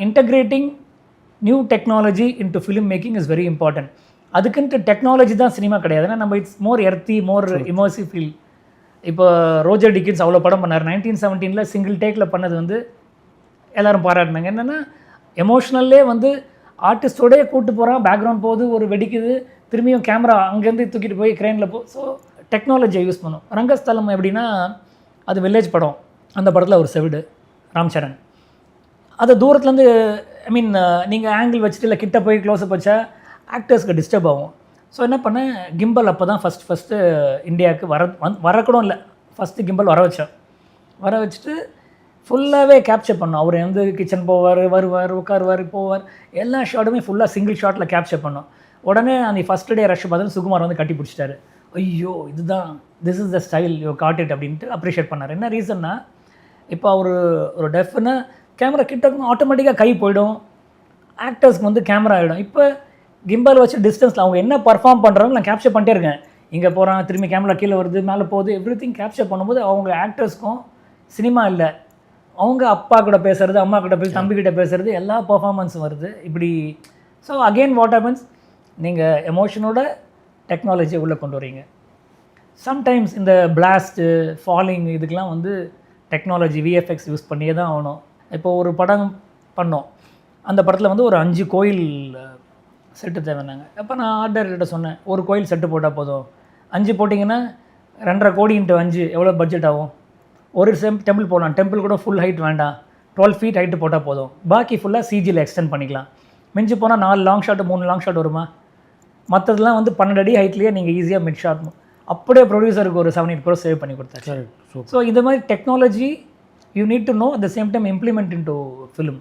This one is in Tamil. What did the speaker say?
Integrating new technology into film making is very important. அதுக்குன்ட்டு டெக்னாலஜி தான் சினிமா கிடையாது. ஏன்னா நம்ம it's more earthy, more immersive feel. இப்போ ரோஜர் டிக்கின்ஸ் அவ்வளோ படம் பண்ணார். 1917 சிங்கிள் டேக்கில் பண்ணது வந்து எல்லோரும் பாராட்டினாங்க. என்னென்னா எமோஷ்னல்லே வந்து ஆர்டிஸ்டோடே கூப்பிட்டு போகிறான், பேக்ரவுண்ட் போகுது, ஒரு வெடிக்குது, திரும்பியும் கேமரா அங்கேருந்து தூக்கிட்டு போய் க்ரெயினில் ஸோ டெக்னாலஜியை யூஸ் பண்ணும். ரங்கஸ்தலம் எப்படின்னா அது வில்லேஜ் படம். அந்த படத்தில் ஒரு செவிடு ராம் சரண். அதை தூரத்துலேருந்து நீங்கள் ஆங்கிள் வச்சுட்டு இல்லை கிட்ட போய் க்ளோஸ்அப் வச்சா ஆக்டர்ஸ்க்கு டிஸ்டர்ப் ஆகும். ஸோ என்ன பண்ணேன், கிம்பல் அப்போ தான் ஃபஸ்ட்டு இந்தியாவுக்கு வரக்கூட இல்லை. ஃபஸ்ட்டு கிம்பல் வர வச்சுட்டு ஃபுல்லாகவே கேப்சர் பண்ணோம். அவர் வந்து கிச்சன் போவார், வருவார், உட்காருவார், போவார், எல்லா ஷாட்டுமே ஃபுல்லாக சிங்கிள் ஷாட்டில் கேப்சர் பண்ணோம். உடனே அந்த ஃபஸ்ட்டு டே ரஷ் பார்த்து சுகுமார் வந்து கட்டி பிடிச்சிட்டாரு. ஐயோ இதுதான், this is the style you got it அப்படின்ட்டு அப்ரிஷியேட் பண்ணார். என்ன ரீசன்னா, இப்போ அவர் ஒரு டெஃப்னா கேமரா கிட்ட ஆட்டோமேட்டிக்காக கை போயிடும், ஆக்டர்ஸ்க்கு வந்து கேமரா ஆகிடும். இப்போ கிம்பல் வச்சு டிஸ்டன்ஸில் அவங்க என்ன பர்ஃபார்ம் பண்ணுறாங்க நான் கேப்சர் பண்ணிட்டே இருக்கேன். இங்கே போகிறான், திரும்பி கேமரா கீழே வருது, மேலே போகுது, எவ்ரி திங் கேப்சர் பண்ணும்போது அவங்க ஆக்டர்ஸ்க்கும் சினிமா இல்லை, அவங்க அப்பா கூட பேசுகிறது, அம்மா கிட்ட பேச, தம்பிக்கிட்ட பேசுகிறது, எல்லா பர்ஃபார்மன்ஸும் வருது இப்படி. ஸோ அகெயின் வாட் ஹேப்பன்ஸ், நீங்கள் எமோஷனோட டெக்னாலஜியை உள்ளே கொண்டு வரீங்க. சம்டைம்ஸ் இந்த பிளாஸ்ட்டு, ஃபாலிங் இதுக்கெலாம் வந்து டெக்னாலஜி விஎஃப்எக்ஸ் யூஸ் பண்ணியே தான் ஆகணும். இப்போ ஒரு படம் பண்ணோம், அந்த படத்தில் வந்து ஒரு 5 கோயில் செட்டு தேவைன்னாங்க. அப்போ நான் ஆர்டர்கிட்ட சொன்னேன், ஒரு கோயில் செட்டு போட்டால் போதும், 5 போட்டிங்கன்னா 2.5 கோடி × 5 எவ்வளோ பட்ஜெட் ஆகும்? ஒரு டெம்பிள் போடலாம், டெம்பிள் கூட ஃபுல் ஹைட் வேண்டாம், 12 ஃபீட் ஹைட்டு போட்டால் போதும், பாக்கி ஃபுல்லாக சிஜியில் எக்ஸ்டெண்ட் பண்ணிக்கலாம். மிஞ்சி போனால் 4 லாங் ஷாட்டு 3 லாங் ஷாட் வருமா? மற்றதெல்லாம் வந்து 12 அடி ஹைட்லேயே நீங்கள் ஈஸியாக மிட் ஷாட் அப்படியே ப்ரொடியூசருக்கு ஒரு 7-8 crore சேவ் பண்ணி கொடுத்தாரு. ஸோ இந்த மாதிரி technology you need to know, at the same time implement in to film.